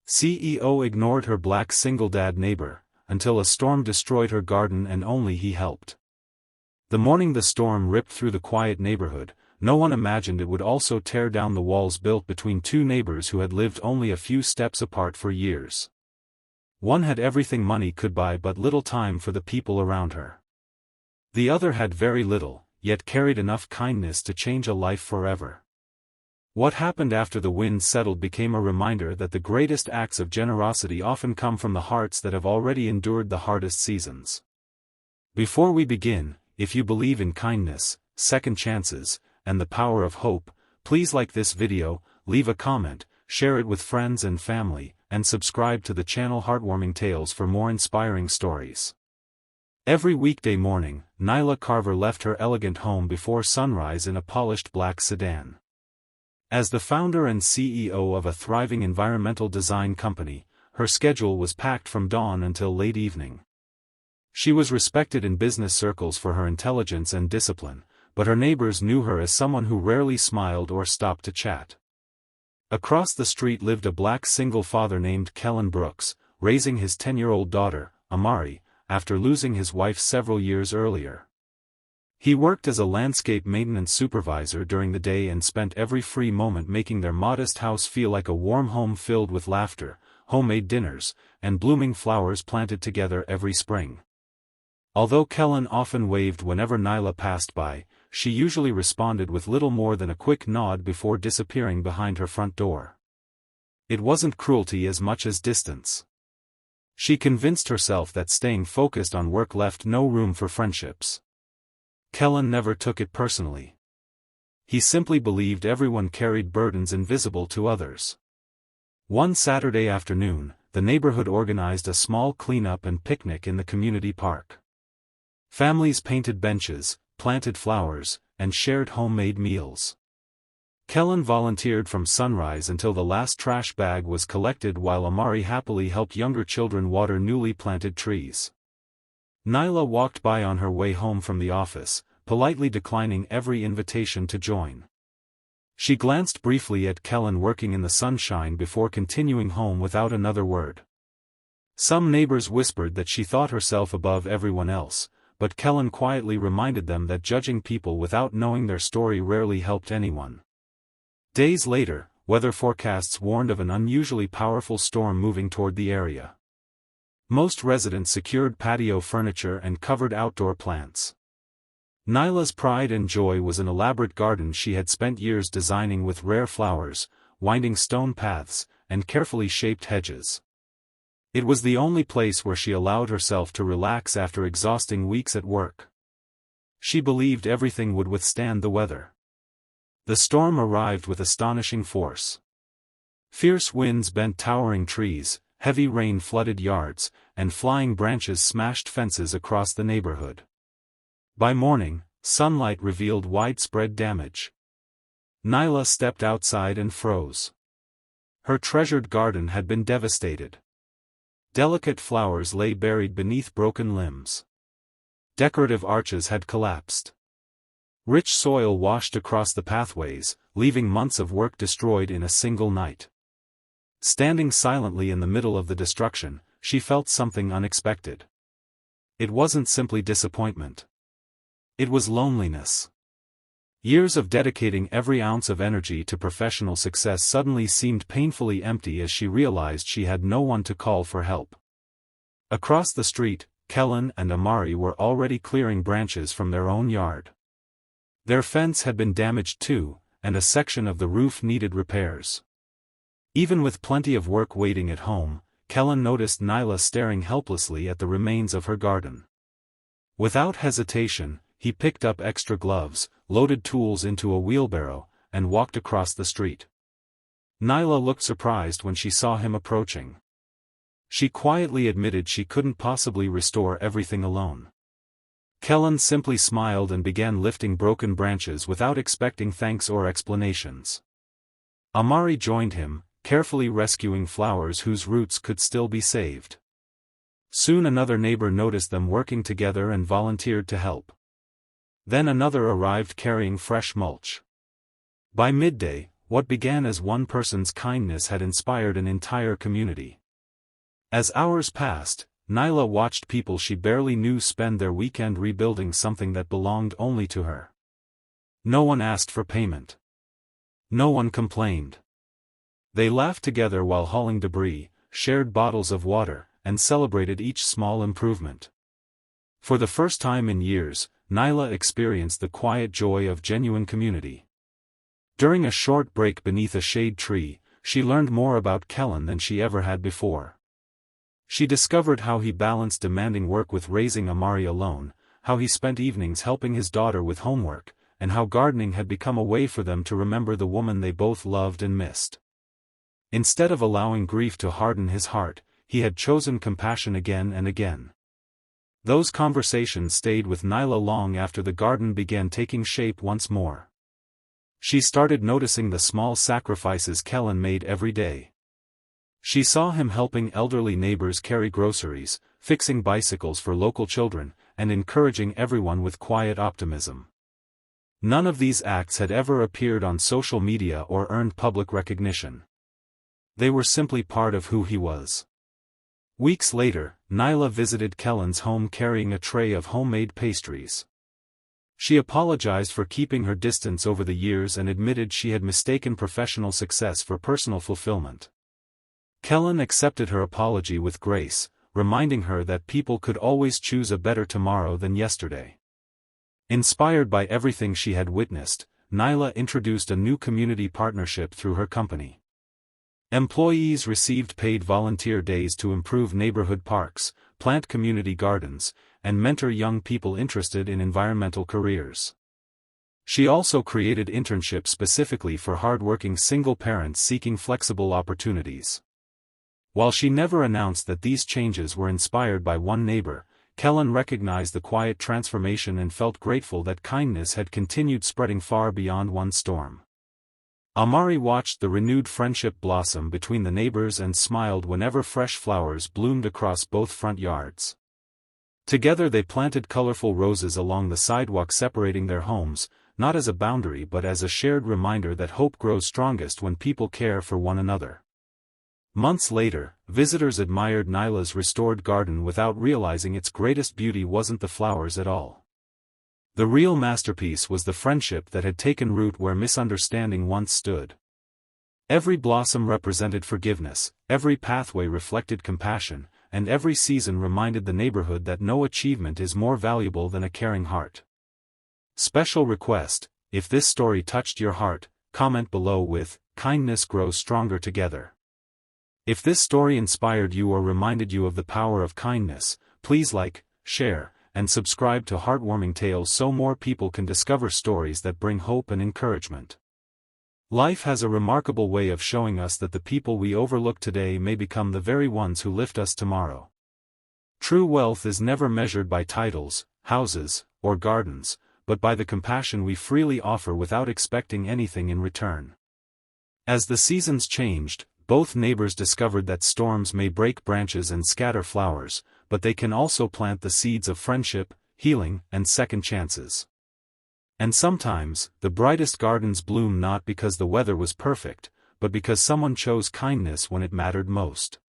CEO ignored her black single-dad neighbor, until a storm destroyed her garden and only he helped. The morning the storm ripped through the quiet neighborhood, no one imagined it would also tear down the walls built between two neighbors who had lived only a few steps apart for years. One had everything money could buy but little time for the people around her. The other had very little, yet carried enough kindness to change a life forever. What happened after the wind settled became a reminder that the greatest acts of generosity often come from the hearts that have already endured the hardest seasons. Before we begin, if you believe in kindness, second chances, and the power of hope, please like this video, leave a comment, share it with friends and family, and subscribe to the channel Heartwarming Tales for more inspiring stories. Every weekday morning, Nyla Carver left her elegant home before sunrise in a polished black sedan. As the founder and CEO of a thriving environmental design company, her schedule was packed from dawn until late evening. She was respected in business circles for her intelligence and discipline, but her neighbors knew her as someone who rarely smiled or stopped to chat. Across the street lived a black single father named Kellen Brooks, raising his 10-year-old daughter, Amari, after losing his wife several years earlier. He worked as a landscape maintenance supervisor during the day and spent every free moment making their modest house feel like a warm home filled with laughter, homemade dinners, and blooming flowers planted together every spring. Although Kellen often waved whenever Nyla passed by, she usually responded with little more than a quick nod before disappearing behind her front door. It wasn't cruelty as much as distance. She convinced herself that staying focused on work left no room for friendships. Kellen never took it personally. He simply believed everyone carried burdens invisible to others. One Saturday afternoon, the neighborhood organized a small cleanup and picnic in the community park. Families painted benches, planted flowers, and shared homemade meals. Kellen volunteered from sunrise until the last trash bag was collected while Amari happily helped younger children water newly planted trees. Nyla walked by on her way home from the office, politely declining every invitation to join. She glanced briefly at Kellen working in the sunshine before continuing home without another word. Some neighbors whispered that she thought herself above everyone else, but Kellen quietly reminded them that judging people without knowing their story rarely helped anyone. Days later, weather forecasts warned of an unusually powerful storm moving toward the area. Most residents secured patio furniture and covered outdoor plants. Nyla's pride and joy was an elaborate garden she had spent years designing with rare flowers, winding stone paths, and carefully shaped hedges. It was the only place where she allowed herself to relax after exhausting weeks at work. She believed everything would withstand the weather. The storm arrived with astonishing force. Fierce winds bent towering trees, heavy rain flooded yards, and flying branches smashed fences across the neighborhood. By morning, sunlight revealed widespread damage. Nyla stepped outside and froze. Her treasured garden had been devastated. Delicate flowers lay buried beneath broken limbs. Decorative arches had collapsed. Rich soil washed across the pathways, leaving months of work destroyed in a single night. Standing silently in the middle of the destruction, she felt something unexpected. It wasn't simply disappointment. It was loneliness. Years of dedicating every ounce of energy to professional success suddenly seemed painfully empty as she realized she had no one to call for help. Across the street, Kellen and Amari were already clearing branches from their own yard. Their fence had been damaged too, and a section of the roof needed repairs. Even with plenty of work waiting at home, Kellen noticed Nyla staring helplessly at the remains of her garden. Without hesitation, he picked up extra gloves, loaded tools into a wheelbarrow, and walked across the street. Nyla looked surprised when she saw him approaching. She quietly admitted she couldn't possibly restore everything alone. Kellen simply smiled and began lifting broken branches without expecting thanks or explanations. Amari joined him, carefully rescuing flowers whose roots could still be saved. Soon another neighbor noticed them working together and volunteered to help. Then another arrived carrying fresh mulch. By midday, what began as one person's kindness had inspired an entire community. As hours passed, Nyla watched people she barely knew spend their weekend rebuilding something that belonged only to her. No one asked for payment. No one complained. They laughed together while hauling debris, shared bottles of water, and celebrated each small improvement. For the first time in years, Nyla experienced the quiet joy of genuine community. During a short break beneath a shade tree, she learned more about Kellen than she ever had before. She discovered how he balanced demanding work with raising Amari alone, how he spent evenings helping his daughter with homework, and how gardening had become a way for them to remember the woman they both loved and missed. Instead of allowing grief to harden his heart, he had chosen compassion again and again. Those conversations stayed with Nyla long after the garden began taking shape once more. She started noticing the small sacrifices Kellen made every day. She saw him helping elderly neighbors carry groceries, fixing bicycles for local children, and encouraging everyone with quiet optimism. None of these acts had ever appeared on social media or earned public recognition. They were simply part of who he was. Weeks later, Nyla visited Kellen's home carrying a tray of homemade pastries. She apologized for keeping her distance over the years and admitted she had mistaken professional success for personal fulfillment. Kellen accepted her apology with grace, reminding her that people could always choose a better tomorrow than yesterday. Inspired by everything she had witnessed, Nyla introduced a new community partnership through her company. Employees received paid volunteer days to improve neighborhood parks, plant community gardens, and mentor young people interested in environmental careers. She also created internships specifically for hardworking single parents seeking flexible opportunities. While she never announced that these changes were inspired by one neighbor, Kellen recognized the quiet transformation and felt grateful that kindness had continued spreading far beyond one storm. Amari watched the renewed friendship blossom between the neighbors and smiled whenever fresh flowers bloomed across both front yards. Together they planted colorful roses along the sidewalk separating their homes, not as a boundary but as a shared reminder that hope grows strongest when people care for one another. Months later, visitors admired Nyla's restored garden without realizing its greatest beauty wasn't the flowers at all. The real masterpiece was the friendship that had taken root where misunderstanding once stood. Every blossom represented forgiveness, every pathway reflected compassion, and every season reminded the neighborhood that no achievement is more valuable than a caring heart. Special request: if this story touched your heart, comment below with, "Kindness grows stronger together." If this story inspired you or reminded you of the power of kindness, please like, share, and subscribe to Heartwarming Tales so more people can discover stories that bring hope and encouragement. Life has a remarkable way of showing us that the people we overlook today may become the very ones who lift us tomorrow. True wealth is never measured by titles, houses, or gardens, but by the compassion we freely offer without expecting anything in return. As the seasons changed, both neighbors discovered that storms may break branches and scatter flowers, but they can also plant the seeds of friendship, healing, and second chances. And sometimes, the brightest gardens bloom not because the weather was perfect, but because someone chose kindness when it mattered most.